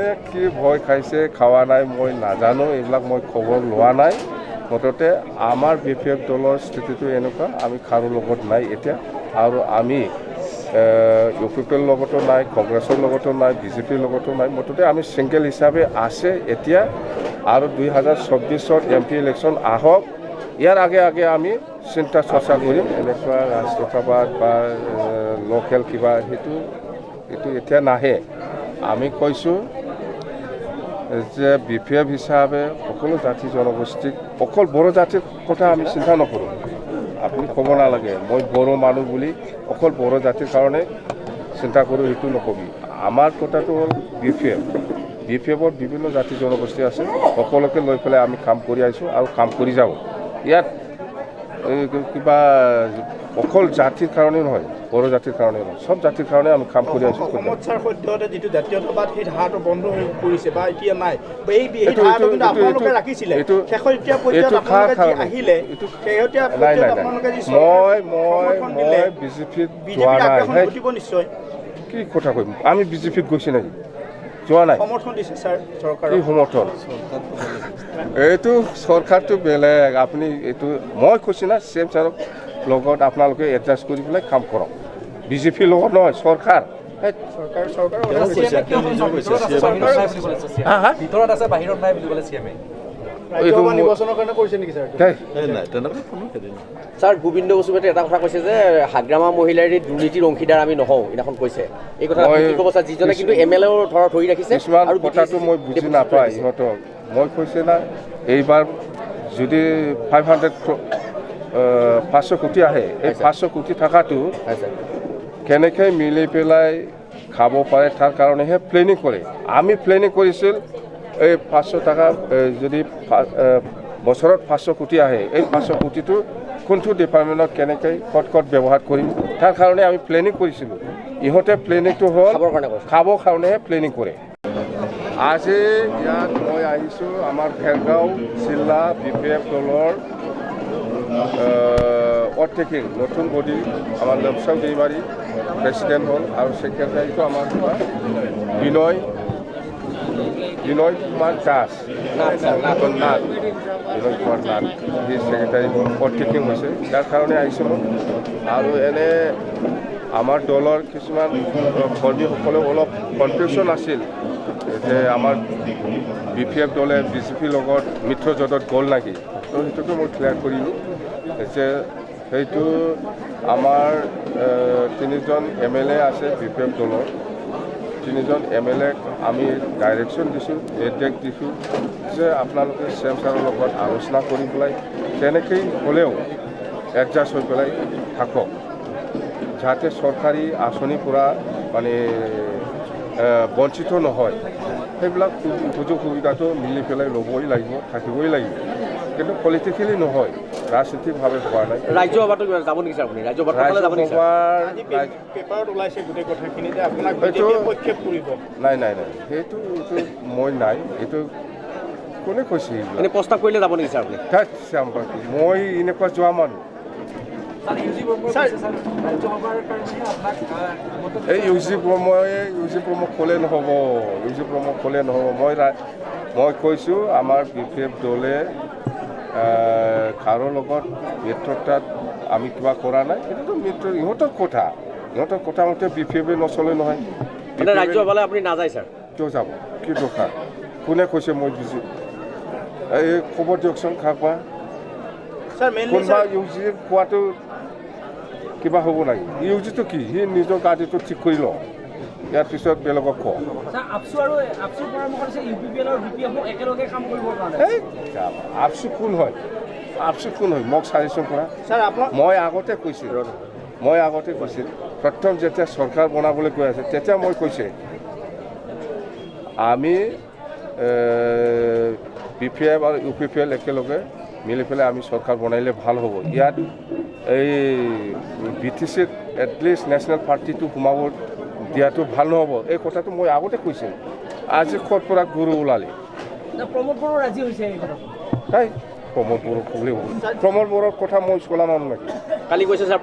কোনে কি ভয় খাইছে খাওয়া নাই মই নাজানো, এইবিলাক মই খবৰ লোৱা নাই। মুঠতে আমাৰ BPF দলৰ স্থিতিটো এনেকুৱা, আমি কাৰো লগত নাই এতিয়া, আৰু আমি UPPৰ লগতো নাই, কংগ্ৰেছৰ লগতো নাই, BJPৰ লগতো নাই। মুঠতে আমি ছিংগল হিচাপে আছে এতিয়া, আৰু 2024 MP ইলেকশ্যন আহক, ইয়াৰ আগে আগে আমি চিন্তা চৰ্চা কৰিম। এনেকুৱা ৰাষ্ট্ৰসভাত বা লোকেল কিবা সেইটো এতিয়া নাহে। আমি কৈছোঁ যে BPF হিচাপে সকলো জাতি জনগোষ্ঠীক, অকল বড়ো জাতিৰ কথা আমি চিন্তা নকৰোঁ। আপুনি ক'ব নালাগে মই বড়ো মানুহ বুলি অকল বড়ো জাতিৰ কাৰণে চিন্তা কৰোঁ, সেইটো নকবি। আমাৰ কথাটো হ'ল BPFত বিভিন্ন জাতি জনগোষ্ঠী আছে, সকলোকে লৈ পেলাই আমি কাম কৰি আহিছোঁ আৰু কাম কৰি যাওঁ। ইয়াত কিবা অকল জাতিৰ কাৰণে নহয়, বড়ো জাতিৰ কাৰণে নহয়, সব জাতিৰ কাৰণে আমি কাম কৰি আছোঁ। অসমত ছাৰ সদ্যহতে যিটো জাতীয়তাবাদ, সেই ধাৰাটো বন্ধ হৈ পৰিছে বা এতিয়া নাই, এই ধাৰাটো কিন্তু আপোনালোকে ৰাখিছিলে। শেহতীয়া পৰ্যায়ত আপোনালোকে যি আহিলে, শেহতীয়া পৰ্যায়ত আপোনালোকে যি সমৰ্থন দিলে, বিজেপিৰ আগ্ৰাসন ঘটিব নিশ্চয়। কি কথা কৈম, আমি BJPত গৈছে নেকি? যোৱা নাই। সমৰ্থন দিছে ছাৰ চৰকাৰ। কি সমৰ্থন? এইটো চৰকাৰটো বেলেগ। আপুনি এইটো মই কৈছোঁ না, CM ছাৰক লগত আপোনালোকে এডজাষ্ট কৰি পেলাই কাম কৰক। BJPৰ লগত নহয়, চৰকাৰ। ছাৰ গোবিন্দ বসুমতাৰীয়ে এটা কথা কৈছে যে হাগ্ৰামা মহিলাৰ দুৰ্নীতিৰ অংশীদাৰ আমি নহওঁ, এইদিনাখন কৈছে। এই কথা যিজনে কিন্তু MLAও ধৰি ৰাখিছে। কিছুমান কথাটো মই বুজি নাপায় ইহঁতক। মই কৈছে না, এইবাৰ যদি 500 কোটি আহে, এই 500 কোটি টকাটো কেনেকৈ মিলি পেলাই খাব পাৰে তাৰ কাৰণেহে প্লেনিং কৰে। আমি প্লেনিং কৰিছিল এই 500 টকা যদি বছৰত 500 কোটি আহে, এই 500 কোটিটো কোনটো ডিপাৰ্টমেণ্টত কেনেকৈ ক'ত ব্যৱহাৰ কৰিম তাৰ কাৰণে আমি প্লেনিং কৰিছিলোঁ। ইহঁতে প্লেনিংটো হ'ল খাবৰ কাৰণেহে প্লেনিং কৰে। আজি ইয়াত মই আহিছোঁ আমাৰ ভেৰগাঁও জিলা BPF দলৰ অটেকিং নতুন বডি আমাৰ লমচাও दैमारी প্ৰেচিডেণ্ট হ'ল, আৰু ছেক্ৰেটাৰীটো আমাৰ বিনয় কুমাৰ দাস, বিনয় কুমাৰ নাথ, সি ছেক্ৰেটাৰী হ'ল, অটেকিং হৈছে। যাৰ কাৰণে আহিছোঁ। আৰু এনে আমাৰ দলৰ কিছুমান কৰ্মীসকলেও অলপ কনফিউশ্যন আছিল যে আমাৰ BPF দলে BJPৰ লগত মিত্ৰজোঁটত গ'ল নেকি। তো সেইটোকে মই ক্লিয়াৰ কৰিলোঁ যে সেইটো আমাৰ 3জন MLA আছে BPF দলৰ। 3জন MLAক আমি ডাইৰেকশ্যন দিছোঁ, নিৰ্দেশ দিছোঁ যে আপোনালোকে CM ছাৰৰ লগত আলোচনা কৰি পেলাই তেনেকৈ হ'লেও এডজাষ্ট হৈ পেলাই থাকক, যাতে চৰকাৰী আঁচনিৰ পৰা মানে বঞ্চিত নহয়। সেইবিলাক সুযোগ সুবিধাটো মিলি পেলাই ল'বই লাগিব, থাকিবই লাগিব, কিন্তু পলিটিকেলি নহয়, ৰাজনীতিকভাৱে হোৱা নাই। ৰাজ্যসভাত যাব নেকি আপুনি? নাই, সেইটো মই নাই। এইটো কোনে কৈছে? প্ৰস্তাৱ কৰিলে যাব নেকি ছাৰ আপুনি? মই এনেকুৱা যোৱা মানুহ। এই ইউজি প্ৰমোক ক'লে নহ'ব, মই কৈছোঁ আমাৰ BPF দলে কাৰো লগত মিত্ৰতাত আমি কিবা কৰা নাই। সেইটোতো ইহঁতৰ কথা মতে BPF নচলে নহয়। ৰাজ্যসভালৈ আপুনি নাযায় ছাৰ? কিয় যাব, কি দৰকাৰ? কোনে কৈছে মই বুজি? এই খবৰ দিয়কচোন কাৰোবা। কোনোবা ইউজি কোৱাটো কিবা হ'ব লাগে? ইউজিটো কি? সি নিজৰ গাড়ীটো ঠিক কৰি লওঁ, ইয়াৰ পিছত বেলেগক কওঁ। আপচু কোন হয়? মোক চাজেশ্যন কৰা। মই আগতে কৈছিল প্ৰথম যেতিয়া চৰকাৰ বনাবলৈ গৈ আছে তেতিয়া মই কৈছে আমি BPF আৰু UPPL একেলগে মিলি পেলাই আমি চৰকাৰ বনাইলে ভাল হ'ব। ইয়াত এই BTCত এটলিষ্ট নেশ্যনেল পাৰ্টিটো সোমাব দিয়াটো ভাল নহ'ব, এই কথাটো মই আগতে কৈছিলোঁ। আজি ক'ৰ পৰা গুৰু ওলালে? প্ৰমোদ বড়ো ৰাজি হৈছে এই কথা। প্ৰমোদ বড়ো প্ৰমোদ বড়োৰ কথা মই চলা মানুহ নেকি? কালি কৈছে ছাৰ